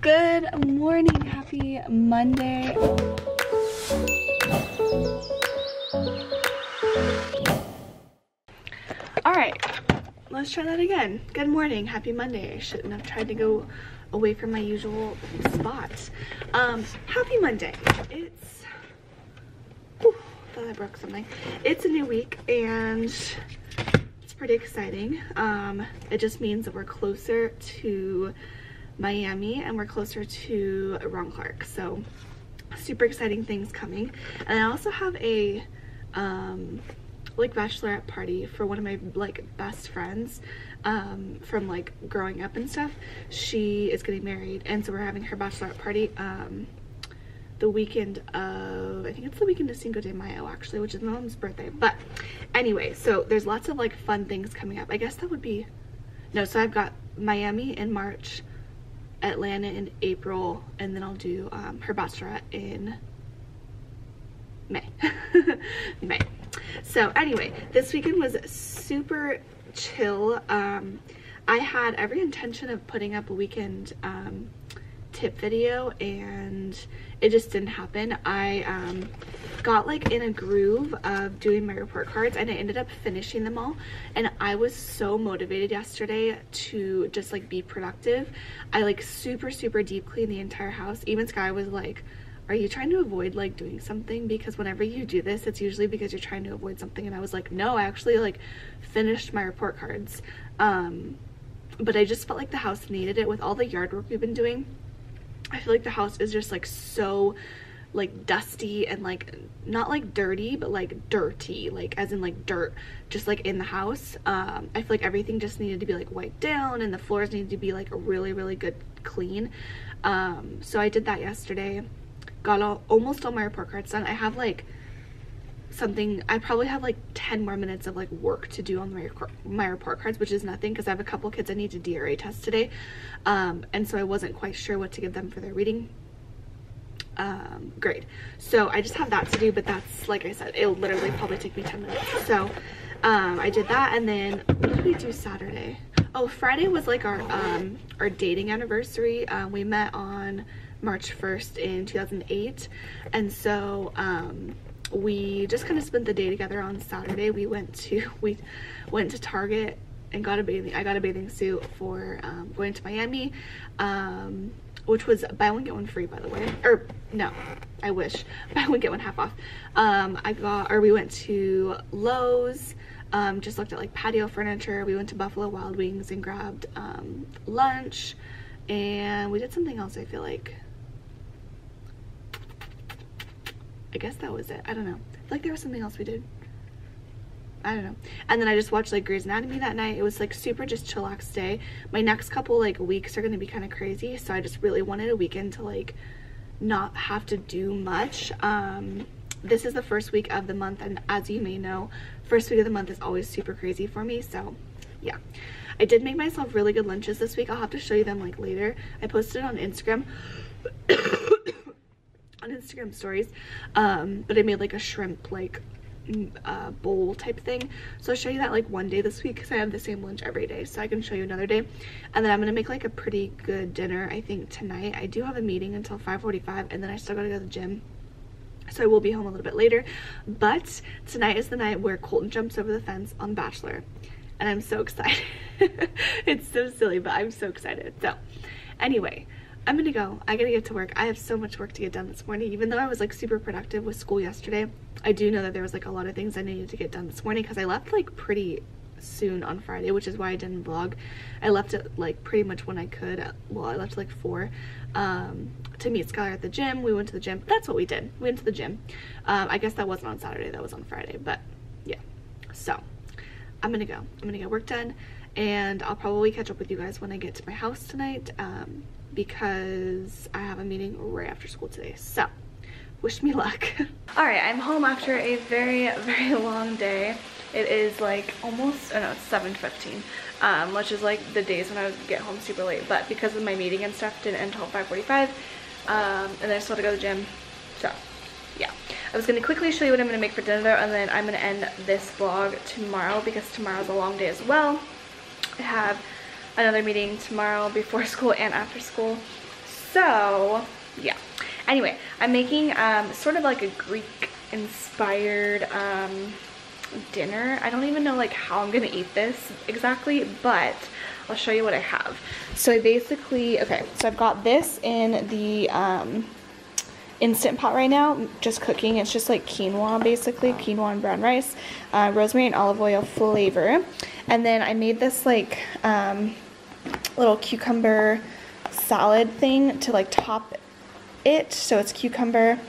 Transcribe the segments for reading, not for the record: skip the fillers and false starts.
Good morning, happy Monday. Alright, let's try that again. Good morning, happy Monday. I shouldn't have tried to go away from my usual spot. Happy Monday. It's, whew, thought I broke something. It's a new week and it's pretty exciting. It just means that we're closer to Miami and we're closer to Ron Clark, so super exciting things coming. And I also have a like bachelorette party for one of my like best friends from like growing up and stuff. She is getting married, and so we're having her bachelorette party the weekend of, I think it's the weekend of Cinco de Mayo actually, which is my mom's birthday. But anyway, so there's lots of like fun things coming up. I guess that would be, no, so I've got Miami in March, Atlanta in April, and then I'll do her bachelorette in May. May. So anyway, this weekend was super chill. I had every intention of putting up a weekend tip video and it just didn't happen. I got like in a groove of doing my report cards and I ended up finishing them all, and I was so motivated yesterday to just like be productive. I like super deep cleaned the entire house. Even Sky was like, are you trying to avoid like doing something? Because whenever you do this, it's usually because you're trying to avoid something. And I was like, no, I actually like finished my report cards. But I just felt like the house needed it with all the yard work we've been doing. I feel like the house is just like so like dusty and like not like dirty, but like dirty, like as in like dirt just like in the house. I feel like everything just needed to be like wiped down and the floors needed to be like a really good clean. So I did that yesterday. Got almost all my report cards done. I have like I probably have like 10 more minutes of like work to do on my report cards, which is nothing because I have a couple kids I need to DRA test today, and so I wasn't quite sure what to give them for their reading grade. So I just have that to do, but that's, like I said, it'll literally probably take me 10 minutes. So I did that, and then what did we do Saturday? Oh, Friday was like our dating anniversary. We met on March 1st in 2008, and so we just kind of spent the day together on Saturday. We went to Target and I got a bathing suit for going to Miami, which was buy one get one free, by the way. Or no, I wish buy one get one half off. We went to Lowe's, just looked at like patio furniture. We went to Buffalo Wild Wings and grabbed lunch, and we did something else. I feel like I guess that was it. I don't know. I feel like there was something else we did. I don't know. And then I just watched like Grey's Anatomy that night. It was like super just chillax day. My next couple like weeks are going to be kind of crazy, so I just really wanted a weekend to like not have to do much. This is the first week of the month, and as you may know, first week of the month is always super crazy for me. So yeah, I did make myself really good lunches this week. I'll have to show you them like later. I posted it on Instagram. On Instagram stories, but I made like a shrimp like bowl type thing, so I'll show you that like one day this week because I have the same lunch every day, so I can show you another day. And then I'm gonna make like a pretty good dinner I think tonight. I do have a meeting until 5:45, and then I still gotta go to the gym, so I will be home a little bit later. But tonight is the night where Colton jumps over the fence on Bachelor, and I'm so excited. It's so silly, but I'm so excited. So anyway, I'm gonna go. I gotta get to work. I have so much work to get done this morning. Even though I was like super productive with school yesterday, I do know that there was like a lot of things I needed to get done this morning because I left like pretty soon on Friday, which is why I didn't vlog. I left it like pretty much when I could. Well, I left like 4 to meet Skylar at the gym. We went to the gym. That's what we did. We went to the gym. I guess that wasn't on Saturday. That was on Friday. But yeah. So I'm gonna go. I'm gonna get work done, and I'll probably catch up with you guys when I get to my house tonight. Because I have a meeting right after school today, so wish me luck. All right, I'm home after a very long day. It is like almost, oh no, it's 7:15, which is like the days when I would get home super late, but because of my meeting and stuff didn't end until 5:45, and then I still had to go to the gym, so yeah. I was gonna quickly show you what I'm gonna make for dinner though, and then I'm gonna end this vlog tomorrow because tomorrow's a long day as well. I have another meeting tomorrow before school and after school, So yeah, anyway, I'm making sort of like a Greek inspired dinner. I don't even know like how I'm gonna eat this exactly, but I'll show you what I have. So I basically, okay, so I've got this in the Instant Pot right now, just cooking. It's just like quinoa, basically quinoa and brown rice, rosemary and olive oil flavor. And then I made this like little cucumber salad thing to like top it. So it's cucumber,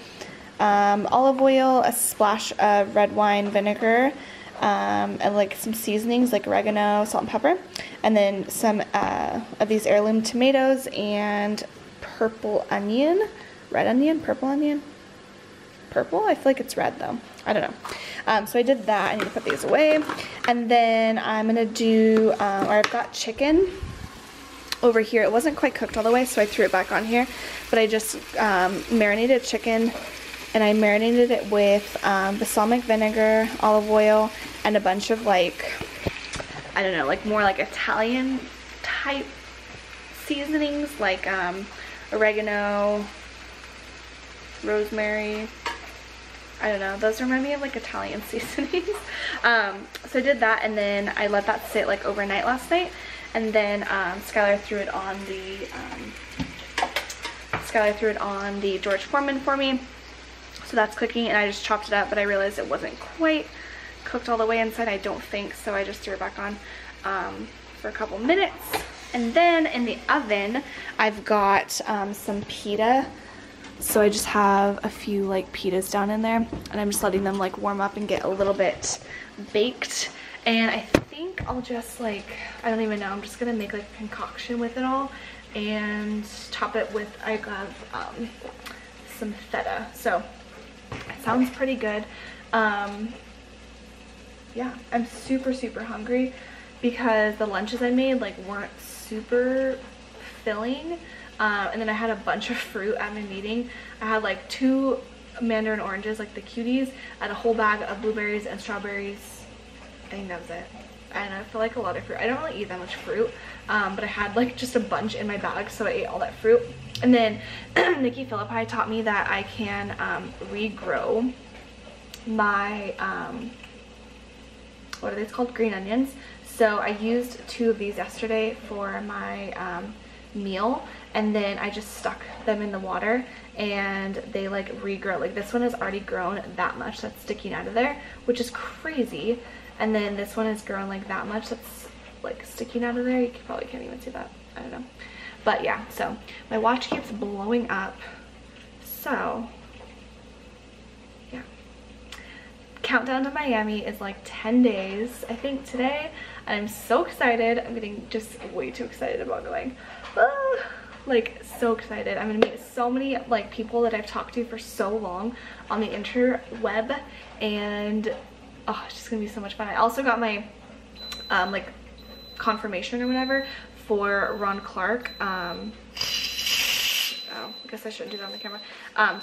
olive oil, a splash of red wine vinegar, and like some seasonings like oregano, salt and pepper, and then some of these heirloom tomatoes and purple onion. Red onion? Purple onion? Purple? I feel like it's red though. I don't know. So I did that. I need to put these away. And then I'm going to do, or I've got chicken over here. It wasn't quite cooked all the way, so I threw it back on here. But I just marinated chicken, and I marinated it with balsamic vinegar, olive oil, and a bunch of like, I don't know, like more like Italian type seasonings, like oregano, rosemary, I don't know, those remind me of like Italian seasonings. So I did that, and then I let that sit like overnight last night, and then Skylar threw it on the George Foreman for me. So that's cooking, and I just chopped it up, but I realized it wasn't quite cooked all the way inside, I don't think, so I just threw it back on for a couple minutes. And then in the oven, I've got some pita. So I just have a few like pitas down in there, and I'm just letting them like warm up and get a little bit baked. And I think I'll just like, I don't even know, I'm just gonna make like a concoction with it all and top it with, I have some feta. So it sounds pretty good. Yeah, I'm super hungry because the lunches I made like weren't super filling. And then I had a bunch of fruit at my meeting. I had like 2 mandarin oranges, like the cuties, and a whole bag of blueberries and strawberries. I think that was it. And I feel like a lot of fruit. I don't really eat that much fruit, but I had like just a bunch in my bag, so I ate all that fruit. And then Nikki Philippi taught me that I can regrow my, what are they called? Green onions. So I used 2 of these yesterday for my meal, and then I just stuck them in the water and they like regrow. Like this one has already grown that much that's sticking out of there, which is crazy. And then this one has grown like that much that's like sticking out of there. You probably can't even see that, I don't know. But yeah, so my watch keeps blowing up, so yeah. Countdown to Miami is like 10 days I think today, and I'm so excited. I'm getting just way too excited about going. Like so excited. I'm gonna meet so many like people that I've talked to for so long on the interweb, and oh, it's just gonna be so much fun. I also got my like confirmation or whatever for Ron Clark. Oh, I guess I shouldn't do that on the camera.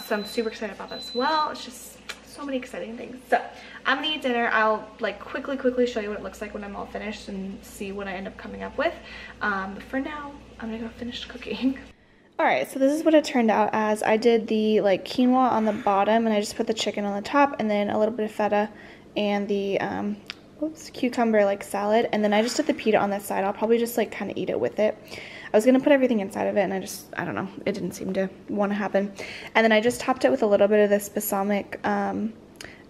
So I'm super excited about that as well. It's just so many exciting things. So I'm gonna eat dinner. I'll like quickly show you what it looks like when I'm all finished and see what I end up coming up with. But for now, I'm gonna go finish cooking. Alright, so this is what it turned out as. I did the like quinoa on the bottom, and I just put the chicken on the top, and then a little bit of feta and the cucumber like salad, and then I just did the pita on that side. I'll probably just like kind of eat it with it. I was gonna put everything inside of it, and I don't know, it didn't seem to want to happen. And then I just topped it with a little bit of this balsamic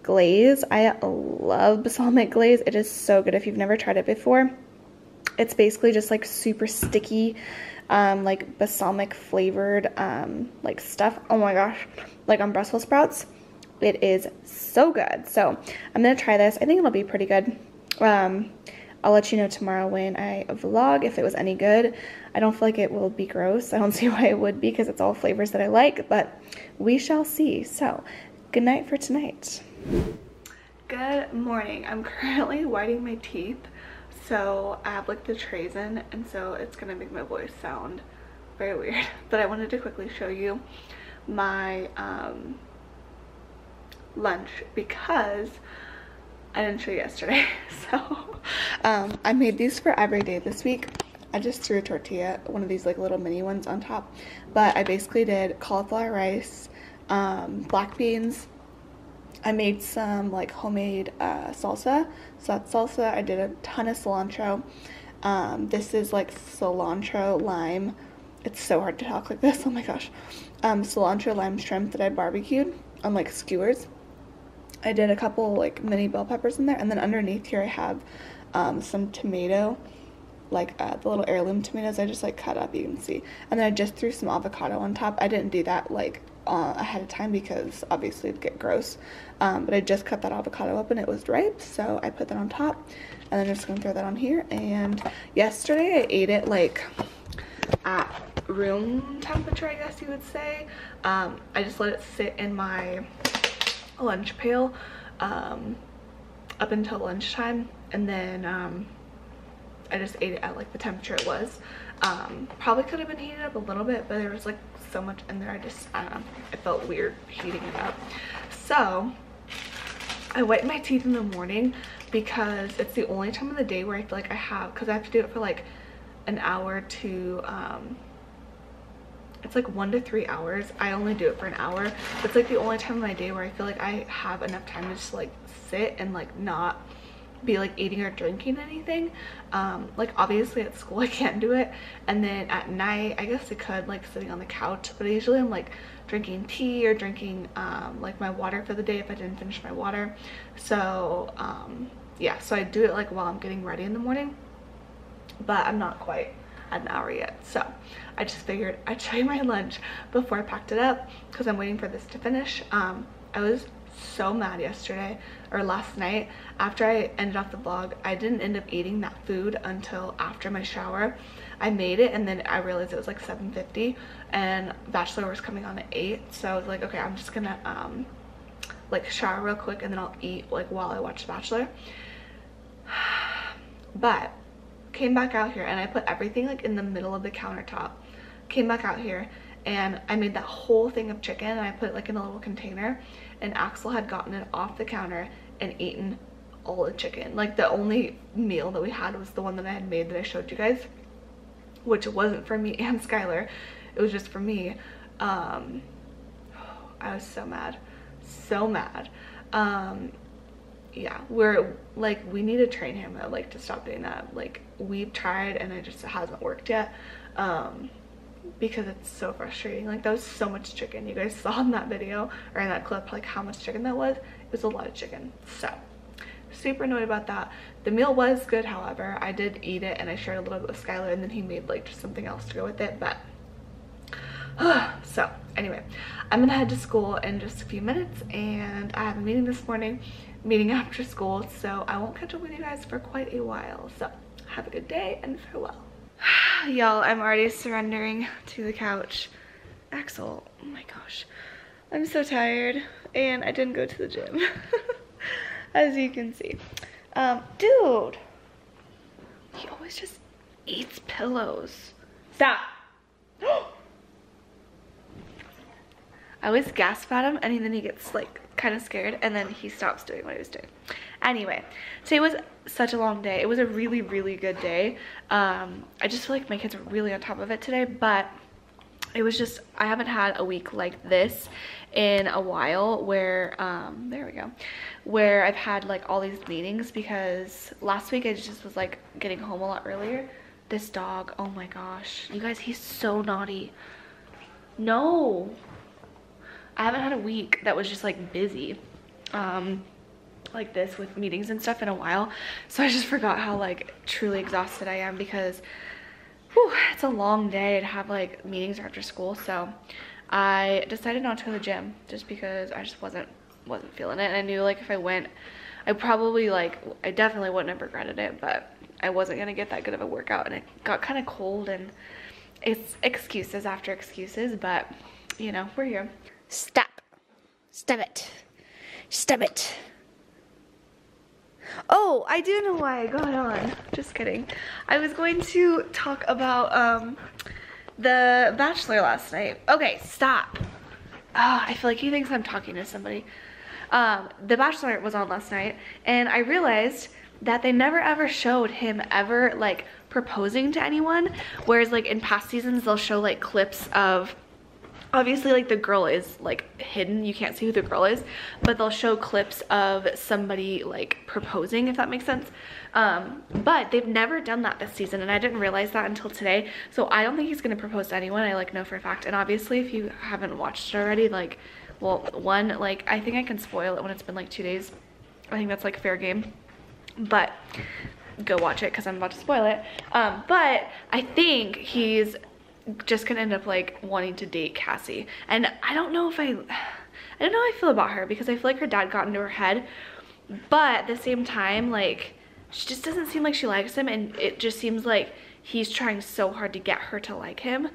glaze. I love balsamic glaze. It is so good if you've never tried it before. It's basically just like super sticky, like balsamic flavored like stuff. Oh my gosh, like on Brussels sprouts. It is so good. So I'm gonna try this. I think it'll be pretty good. I'll let you know tomorrow when I vlog if it was any good. I don't feel like it will be gross. I don't see why it would be, because it's all flavors that I like, but we shall see. So good night for tonight. Good morning. I'm currently whitening my teeth. So I have like the trays in, and so it's gonna make my voice sound very weird. But I wanted to quickly show you my lunch, because I didn't show you yesterday. So I made these for every day this week. I just threw a tortilla, one of these like little mini ones on top, but I basically did cauliflower rice, black beans. I made some like homemade salsa. So that's salsa. I did a ton of cilantro. This is like cilantro lime. It's so hard to talk like this. Oh my gosh. Cilantro lime shrimp that I barbecued on like skewers. I did a couple like mini bell peppers in there, and then underneath here I have some tomato, like the little heirloom tomatoes I just like cut up, you can see, and then I just threw some avocado on top. I didn't do that like ahead of time because obviously it'd get gross, but I just cut that avocado up and it was ripe, so I put that on top, and then I'm just gonna throw that on here. And yesterday I ate it like at room temperature, I guess you would say. I just let it sit in my lunch pail up until lunchtime, and then I just ate it at like the temperature it was. Probably could have been heated up a little bit, but there was like so much in there, I don't know, it felt weird heating it up. So I wipe my teeth in the morning because it's the only time of the day where I feel like I have, because I have to do it for like an hour to it's like 1 to 3 hours. I only do it for an hour, but it's like the only time of my day where I feel like I have enough time to just like sit and like not be like eating or drinking anything. Like obviously at school I can't do it, and then at night I guess I could, like sitting on the couch, but usually I'm like drinking tea or drinking like my water for the day if I didn't finish my water. So yeah, so I do it like while I'm getting ready in the morning, but I'm not quite at an hour yet. So I just figured I'd show you my lunch before I packed it up because I'm waiting for this to finish. I was so mad yesterday, or last night, after I ended off the vlog. I didn't end up eating that food until after my shower. I made it and then I realized it was like 7:50 and Bachelor was coming on at 8, so I was like, okay, I'm just gonna like shower real quick and then I'll eat like while I watch The Bachelor. But came back out here and I put everything like in the middle of the countertop. Came back out here and I made that whole thing of chicken and I put it like in a little container, and Axel had gotten it off the counter and eaten all the chicken. Like the only meal that we had was the one that I had made that I showed you guys, which wasn't for me and Skylar, it was just for me. I was so mad, so mad. Yeah, we're like, we need to train him though, like to stop doing that. Like we've tried and it just hasn't worked yet, because it's so frustrating. Like that was so much chicken. You guys saw in that video or in that clip like how much chicken that was. It was a lot of chicken, so super annoyed about that. The meal was good, however. I did eat it and I shared a little bit with Skylar, and then he made like just something else to go with it. But so anyway, I'm gonna head to school in just a few minutes, and I have a meeting this morning, meeting after school, so I won't catch up with you guys for quite a while. So have a good day and farewell. Y'all, I'm already surrendering to the couch. Axel, oh my gosh, I'm so tired and I didn't go to the gym. As you can see. Dude, he always just eats pillows. Stop. I always gasp at him and then he gets like kind of scared and then he stops doing what he was doing. Anyway, today was such a long day. It was a really, really good day. I just feel like my kids are really on top of it today, but it was just, I haven't had a week like this in a while where, there we go, where I've had like all these meetings, because last week I just was like getting home a lot earlier. This dog, oh my gosh, you guys, he's so naughty. No, I haven't had a week that was just like busy like this with meetings and stuff in a while, so I just forgot how like truly exhausted I am, because whew, it's a long day to have like meetings after school. So I decided not to go to the gym just because I just wasn't feeling it, and I knew like if I went, I probably like, I definitely wouldn't have regretted it, but I wasn't gonna get that good of a workout, and it got kind of cold, and it's excuses after excuses, but you know, we're here. Stop it, stop it. Oh, I do know why I got on. Just kidding. I was going to talk about The Bachelor last night. Okay, stop. I feel like he thinks I'm talking to somebody. The Bachelor was on last night, and I realized that they never ever showed him ever like proposing to anyone, whereas like in past seasons they'll show like clips of, obviously like the girl is like hidden, you can't see who the girl is, but they'll show clips of somebody like proposing, if that makes sense. But they've never done that this season, and I didn't realize that until today. So I don't think he's gonna propose to anyone, I like know for a fact. And obviously if you haven't watched it already, like, well, one, like I think I can spoil it when it's been like 2 days. I think that's like fair game, but go watch it because I'm about to spoil it. But I think he's just gonna end up like wanting to date Cassie, and I don't know how I feel about her, because I feel like her dad got into her head, but at the same time, like, she just doesn't seem like she likes him, and it just seems like he's trying so hard to get her to like him,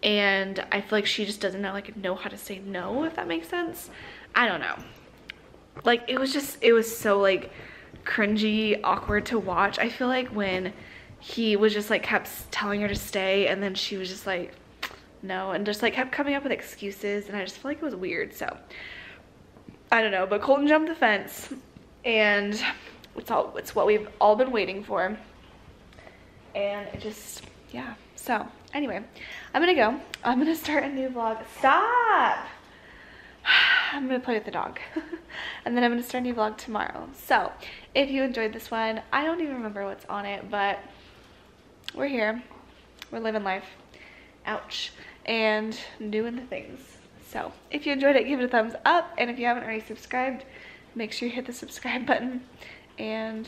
and I feel like she just doesn't know how to say no, if that makes sense. I don't know, like it was so like cringy, awkward to watch. I feel like when he was just like kept telling her to stay, and then she was just like no, and just like kept coming up with excuses, and I just feel like it was weird. So I don't know, but Colton jumped the fence, and it's what we've all been waiting for, and it just, yeah. So anyway, I'm gonna go. I'm gonna start a new vlog. Stop! I'm gonna play with the dog and then I'm gonna start a new vlog tomorrow. So if you enjoyed this one, I don't even remember what's on it, but we're here, we're living life, ouch, and doing the things. So if you enjoyed it, give it a thumbs up, and if you haven't already subscribed, make sure you hit the subscribe button, and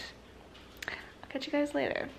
I'll catch you guys later.